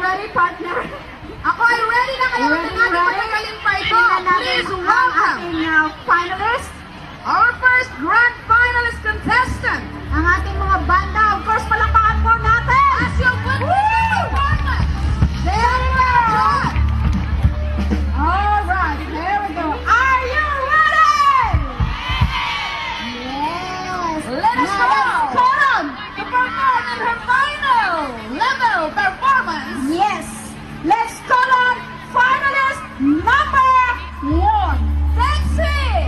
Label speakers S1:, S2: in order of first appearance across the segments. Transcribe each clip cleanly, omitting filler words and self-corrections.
S1: ready, partner?
S2: Ako ay ready na kayo
S1: Ready,
S2: ng ating
S1: ready?
S2: matagaling pa ito.
S1: Tingnan natin
S2: Please
S1: ang
S2: welcome
S1: ating finalist.
S2: our first grand finalist contestant.
S1: Ang ating mga banda. Of course, palakpakan po natin.
S2: As your winner performance.
S1: There we go. Alright, there we go. Are you ready? Yes.
S2: Let us welcome Coram to perform in her final level performance.
S1: Yes. Let's call on finalist number 1.
S2: Dexie!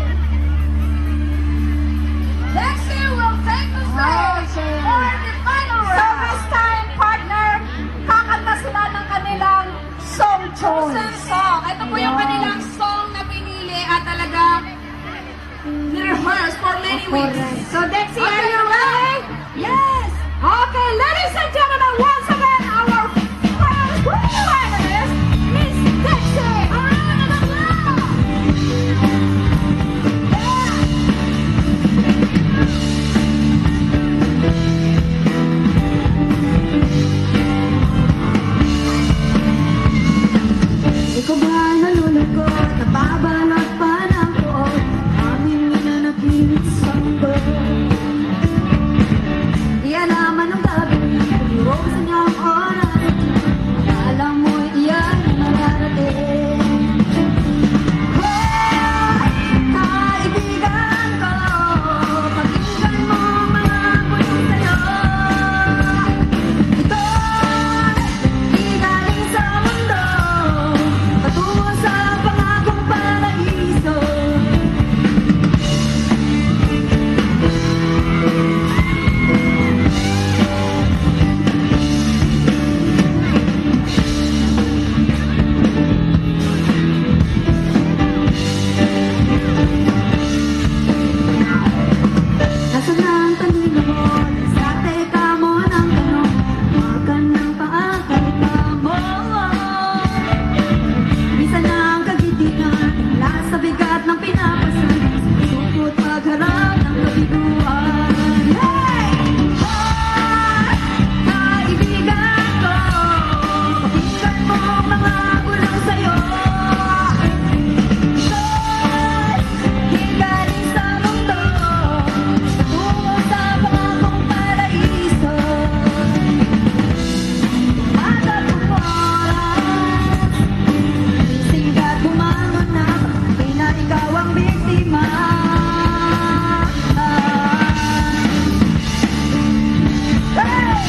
S2: Dexie will take the stage
S1: Okay.
S2: for the final
S1: So
S2: round.
S1: this time, partner, kakanta sila ng kanilang song
S2: Chosen
S1: choice.
S2: song. Ito po yung
S1: Wow.
S2: kanilang song na pinili at talaga ni-rehearse for many weeks.
S1: Correct. So Dexie, are
S2: Okay,
S1: you ready? Yes. Okay, ladies and gentlemen, once again, our first finalist, Miss Dexie. A round of applause. Ikaw ba nalulungkot? Nababalot pa ng buod? Aming minanapilit sa mundo. Di alaman ng gagawin, pag-iwag sa niyang oras. Alam mo iyan ang mararating. Oh, kaibigan ko, pakinggan mo mga bulong sa'yo. Ito'y galing sa mundo, patungo sa pangakong paraiso. Nasaan na ang talino mo? Sate ka mo ng tanong, makan ng paakal ka mo. Minsan na ang kagitingan, lahat sa bigat ng pinapasan, sukot magharap ng kabiguan. Hey! Hoy! Kaibigan ko, pakinggan mo ang mga bulong sa'yo. Ito'y galing sa mundo, patungo sa pangakong paraiso. Tumatak ang oras, gising ka't bumangon na, di na ikaw ang biktima. Hey!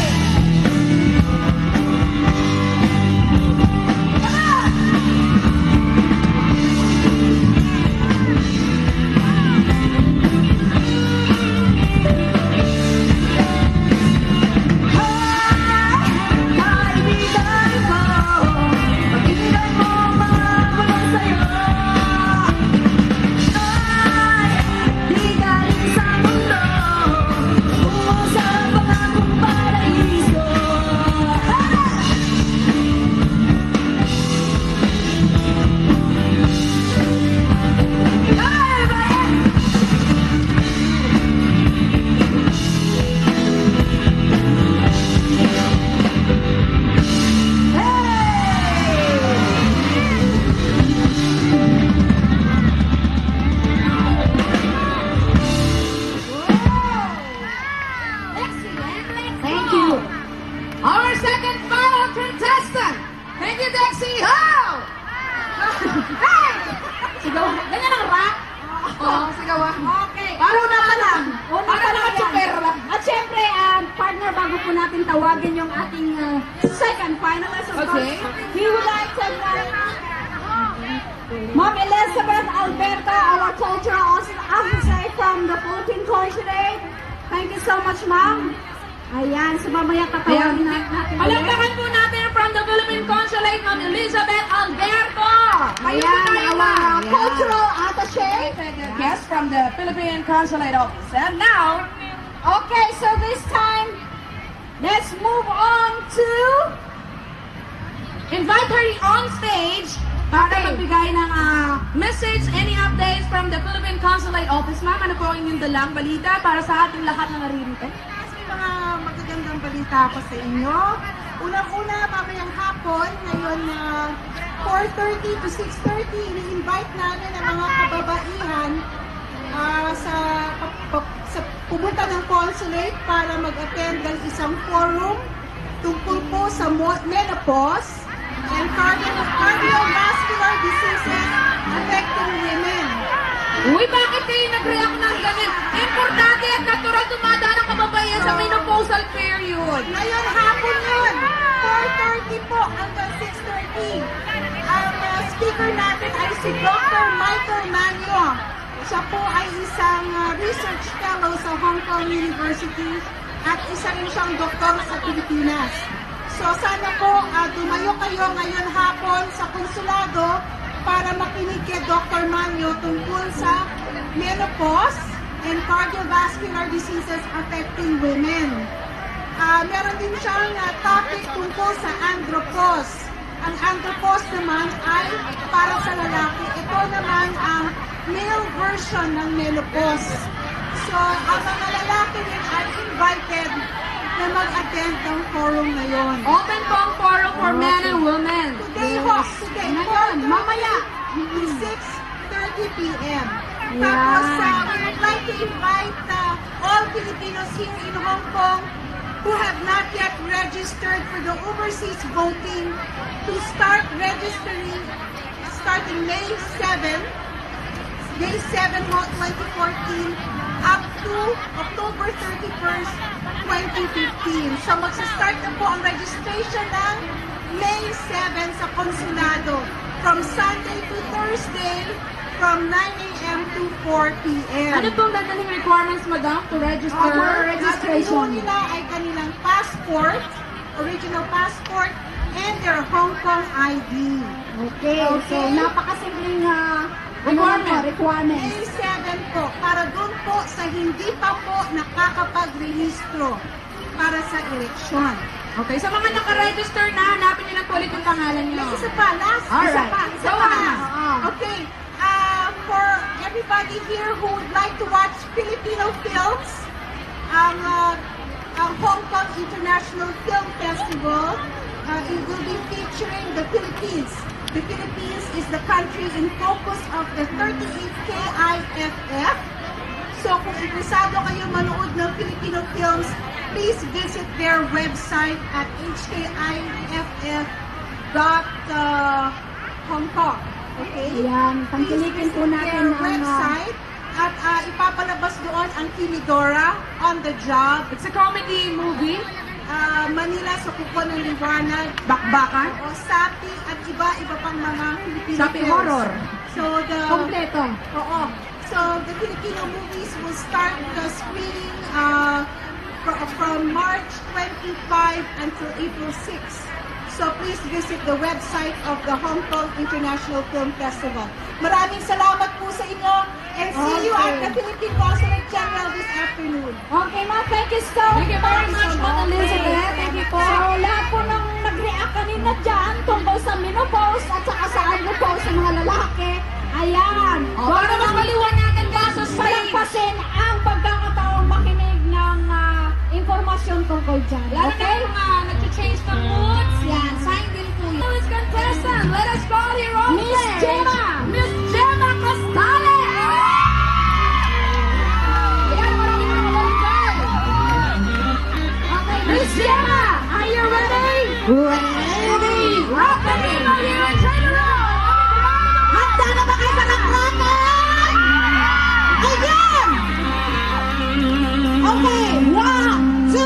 S1: Kaibigan ko, pakinggan mo ang mga bulong sa'yo. Ay, di galing sa mundo, tungo sa pangakong paraiso. Hey, everybody! Thank you.
S2: Our second final contestant. Thank you, Dexie. How?
S1: Hey! Sigaw. Ganyan ang rap.
S2: Oh, sigaw ah.
S1: Okay.
S2: Parang
S1: Una pa lang. Una
S2: Parang
S1: pa lang
S2: naka-super
S1: yan.
S2: lang.
S1: At syempre, partner, bago po natin tawagin yung ating second finalist, of
S2: Okay.
S1: course, we would like to invite Ma'am Elizabeth Alberto, our cultural officer from the Philippine Consulate. Thank you so much, ma'am. Ayan, so mamaya tatawagin natin.
S2: Palakpakan po natin from the Philippine Consulate, Ma'am Elizabeth Alberto. Kayo po
S1: Ayan,
S2: tayo,
S1: our
S2: ma'am.
S1: cultural attaché.
S2: Yes, from the Philippine Consulate Office. And now,
S1: Okay, so this time, let's move on to
S2: invite her on stage para
S1: Okay.
S2: magbigay ng message, any updates from the Philippine Consulate Office. Ma'am, ano po ang inyong dalang balita para sa ating lahat na naririto?
S3: May mga magagandang balita ako sa inyo. unang-una, mamayang hapon, ngayon na 4:30 to 6:30, ini-invite namin ang mga kababaihan sa pumunta ng consulate para mag-attend ng isang forum tungkol po sa menopause and cardiovascular diseases affecting women.
S2: Uy, bakit kayo nag-react ng ganyan? Importante at natural dumadaan ang kababaihan sa menopausal period.
S3: Ngayon hapon yun, 4:30 po hanggang 6:30. Ang speaker natin ay si Dr. Michael Manyo. Siya po ay isang research fellow sa Hong Kong University at isa rin siyang doktor sa Pilipinas. So sana po tumayo kayo ngayon hapon sa konsulado para makinig kay Dr. Manyo tungkol sa menopause and cardiovascular diseases affecting women. Meron din siyang topic tungkol sa andropause. Ang andropause naman ay para sa lalaki. Ito naman ang male version ng menopause. So, ang mga lalaki din ay invited na mag-attend ng forum na yon.
S2: Open po ang forum for men and women.
S3: Today ho, today,
S2: Ngayon, mamaya.
S3: 6:30 p.m. Tapos, we would like to invite all Filipinos here in Hong Kong who have not yet registered for the overseas voting to start registering starting May 7, 2014, up to October 31st, 2015. So magsa-start na po ang registration ng May 7 sa konsulado from Sunday to Thursday from 9 a.m. to 4 p.m.
S2: Ano pong dadaling requirements, madam, to register?
S3: Registration nila ay kanilang passport, original passport, and their Hong Kong ID.
S1: Okay, so napakasimpleng requirement.
S3: May 7 po, para doon po sa hindi pa po nakakapag-rehistro para sa eleksyon.
S2: Okay, sa mga nakaregister na, hanapin niyo lang po ulit yung pangalan niyo.
S3: May isa pa, last,
S2: Alright.
S3: isa
S2: Go
S3: pa.
S2: on.
S3: Okay, for everybody here who would like to watch Filipino films, ang Hong Kong International Film Festival, it will be featuring the Philippines. The Philippines is the country in focus of the 38th KIFF. So kung interesado kayo manood ng Filipino films, please visit their website at hkiff.hongkong. Okay?
S1: Ayan, tangkilikin po natin
S3: Their
S1: ang
S3: website at ipapalabas doon ang Kinidora, On the Job,
S2: It's a comedy movie.
S3: Manila sa Kuko ng Liwanag,
S2: Bakbakan.
S3: o Sapi at iba pang mga Filipino
S2: Sapi
S3: films.
S2: horror.
S3: So the
S1: kompleto.
S3: Oo. So the Filipino movies will start the screening from March 25 until April 6. So please visit the website of the Hong Kong International Film Festival. Maraming salamat po sa inyo and see you at the Philippine Consulate General this afternoon.
S1: Okay, ma'am, thank you so
S2: Thank you very much, Ma'am Elizabeth. Thank you po.
S1: So, lahat po nang nag-react kanina dyan tungkol sa menopause at saka sa andropause sa mga lalaki. Ayan.
S2: Para mas maliwanagan ba sa
S1: Palampasin ang pagkakataong makinig ng informasyon tungkol dyan.
S2: Lalo na
S1: Okay?
S2: yung mga nag-change ng moods. Yan, sign din po yun. Let's contestant, let us call your own
S1: Miss Gemma!
S2: Miss Gemma Costales! Ayan, maraming mga volunteer.
S1: Okay, Miss Gemma, are you ready?
S2: Ready! Rock the game of you and turn around!
S1: Handa na ba kayo sa kakrakan? Ayan! Okay, 1, 2.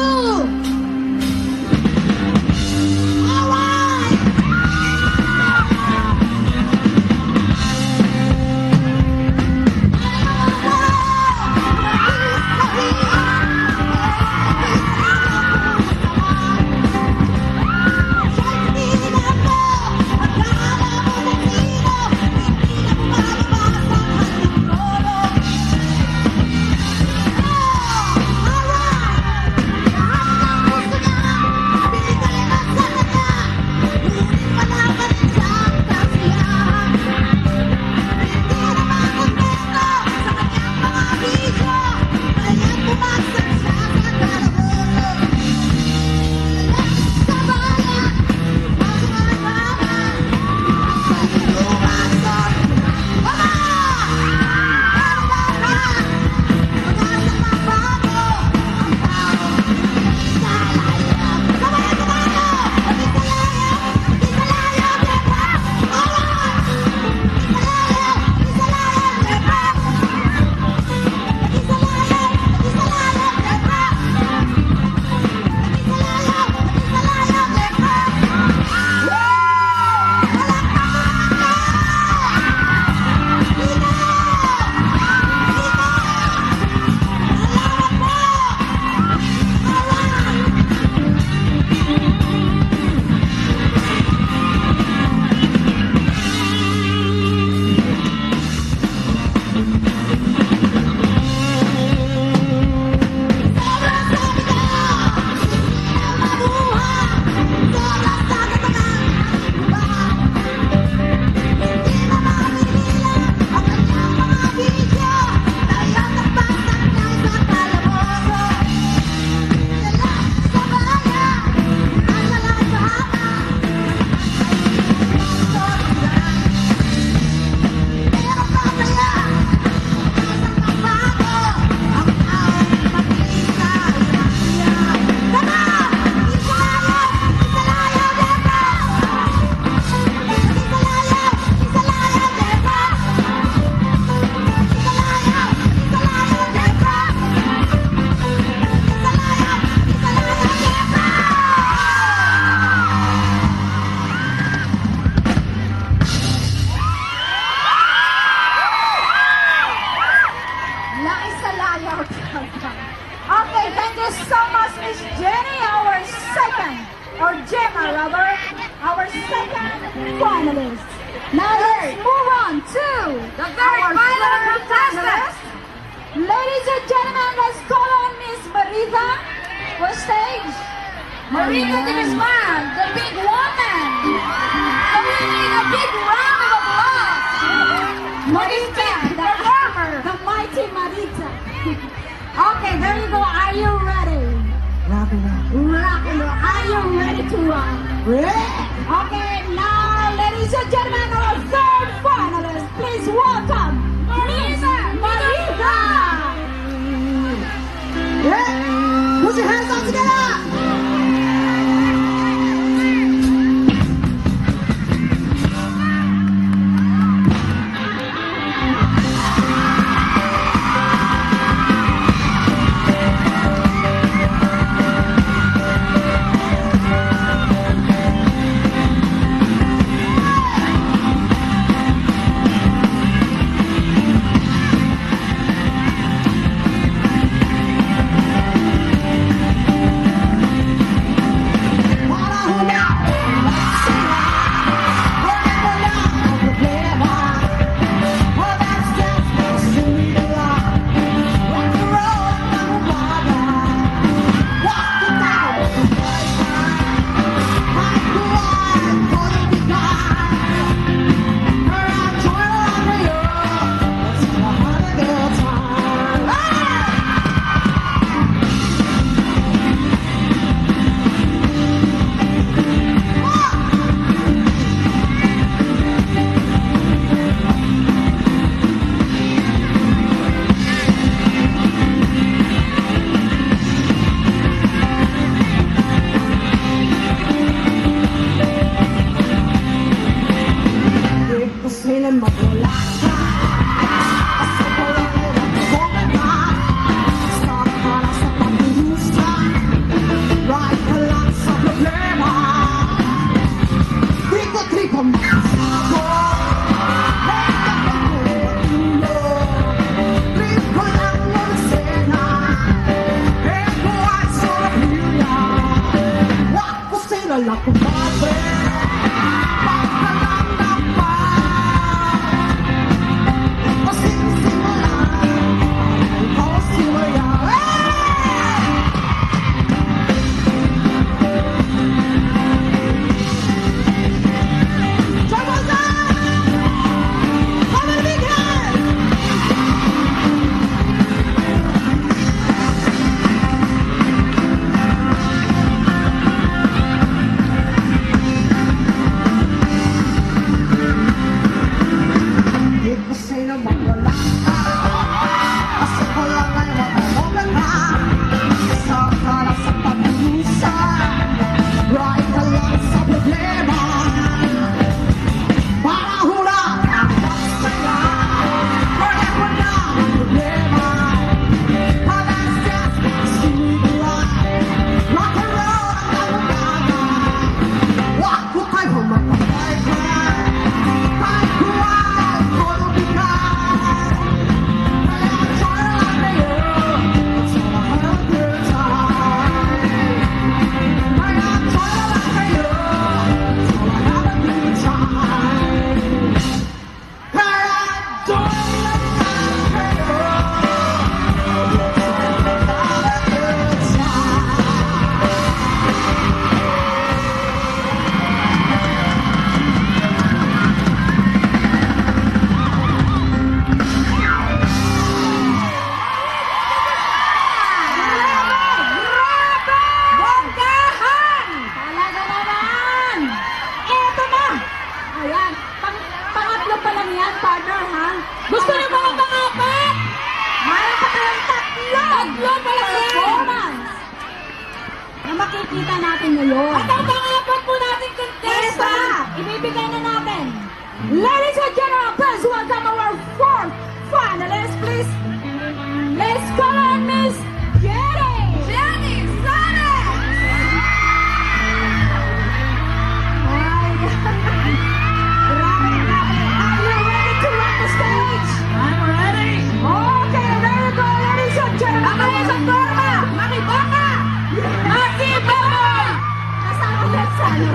S1: Alright! finalists. Now let's move on to
S2: The third
S1: our
S2: final
S1: third
S2: contestant.
S1: finalist. Ladies and gentlemen, let's call on Miss Marita for stage.
S2: Marita de Guzman, the big woman. So we need a big round of applause.
S1: Marita,
S2: The performer.
S1: the mighty Marita. Okay, there you go. Are you ready?
S3: Rock and roll.
S1: Rock and roll. Are you ready to rock?
S3: Ready?
S1: Okay, now, ladies and gentlemen, our third finalist, please welcome Marita. Marita.
S3: Yeah. Put your hands up together. Feeling my
S1: makikita natin ngayon.
S2: At ang pangapat po natin contestant,
S1: Ibibigay na natin. Ladies and gentlemen, please welcome our fourth finalist, please. Let's call on Miss Jenny.
S2: Jenny Sanek!
S1: Grabe, grabe. Are you ready to rock the stage?
S3: I'm ready.
S1: Okay, there you go, ladies and gentlemen.
S2: Ang mga sa forma, makibaka! Makibaka!
S1: Kasama yan sa ano?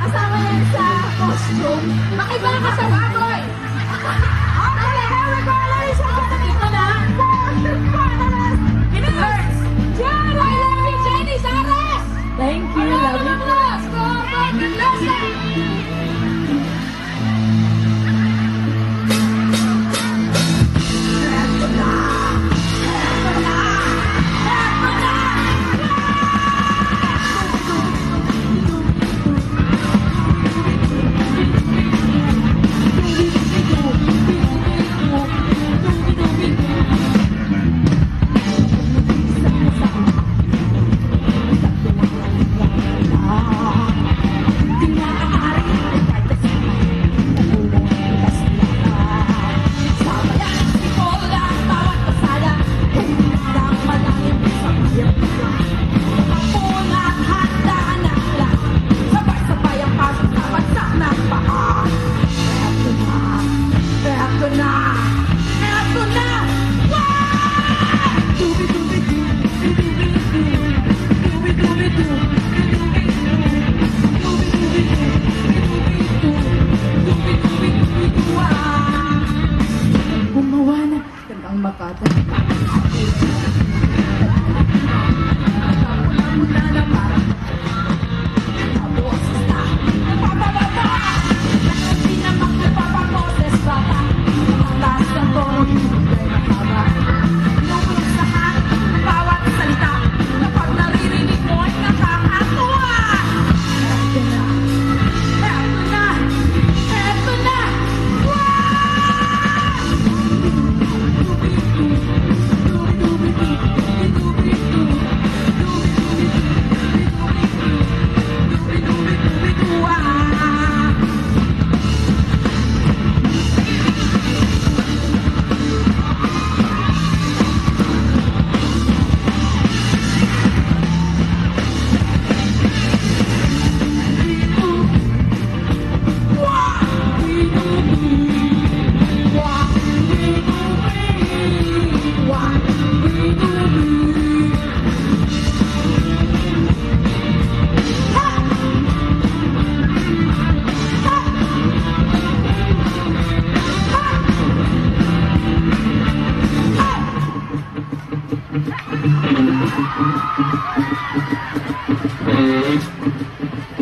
S1: Kasama yan sa costume.
S2: Makibaka sa baboy!
S3: Okay, here we go, ladies and gentlemen. Ito na. Fourth finalist.
S2: It hurts! Jenny! I love you, Jenny Saras!
S1: Thank you, love you.
S2: Let's go! Good luck!
S1: Gumawa na ng makata.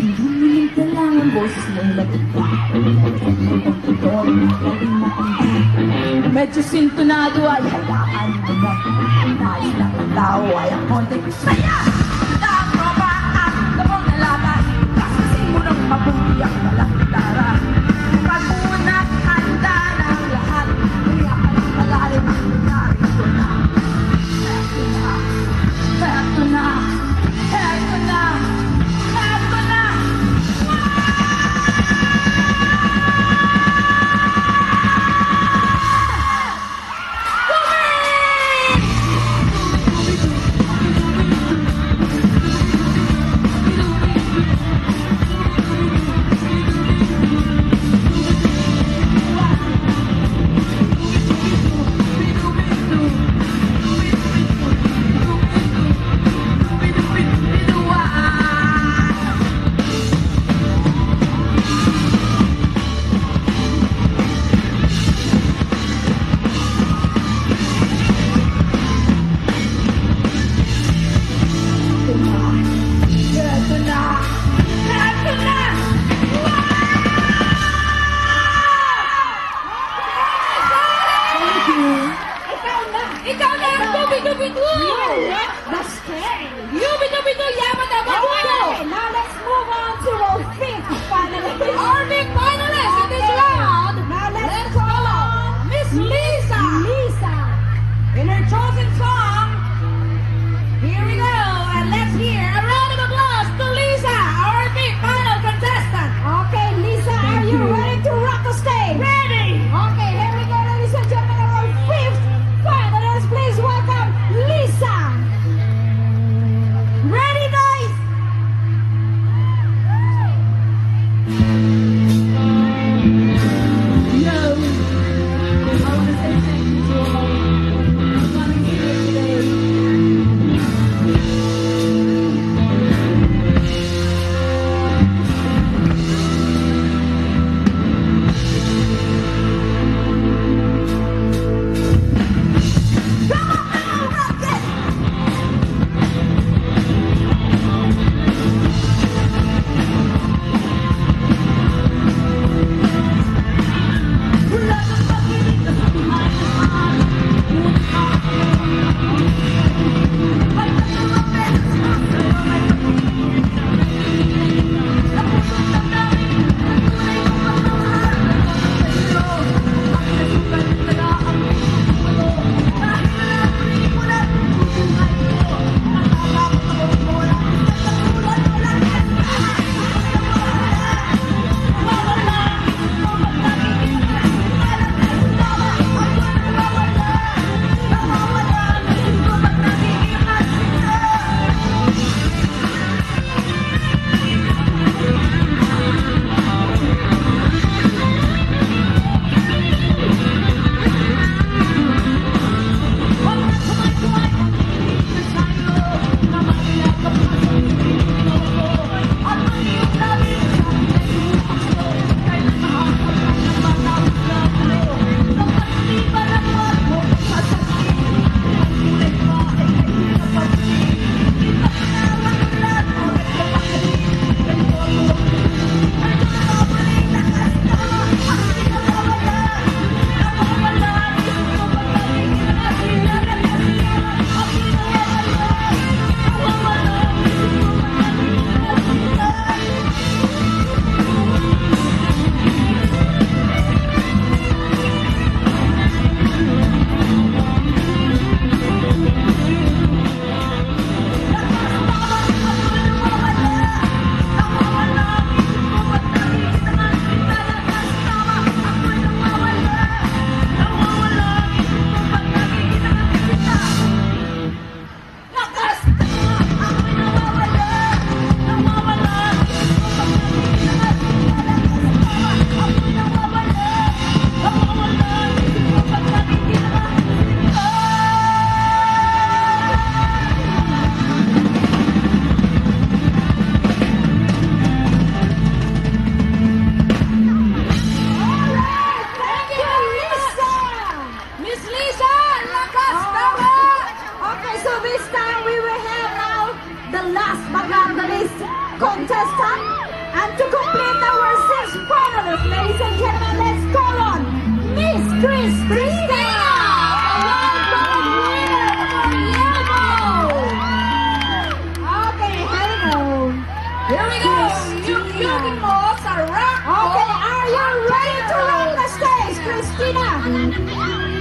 S1: Hindi lang ang boses mo ilagita. Medyo sintonado ay hayaan mo na. Nais lang ang tao ay ang konting saya. Ang tropa at kapag nalata, kasasin mo ng mabuti ang malakitara. Pag-unat, handa na ang lahat. Kaya ka ng malalim ang narito na. Eto na, eto na, eto na.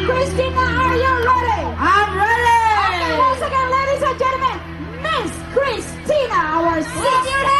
S3: Christina, are you ready?
S1: I'm ready!
S3: Okay, once again, ladies and gentlemen, Miss Christina, our senior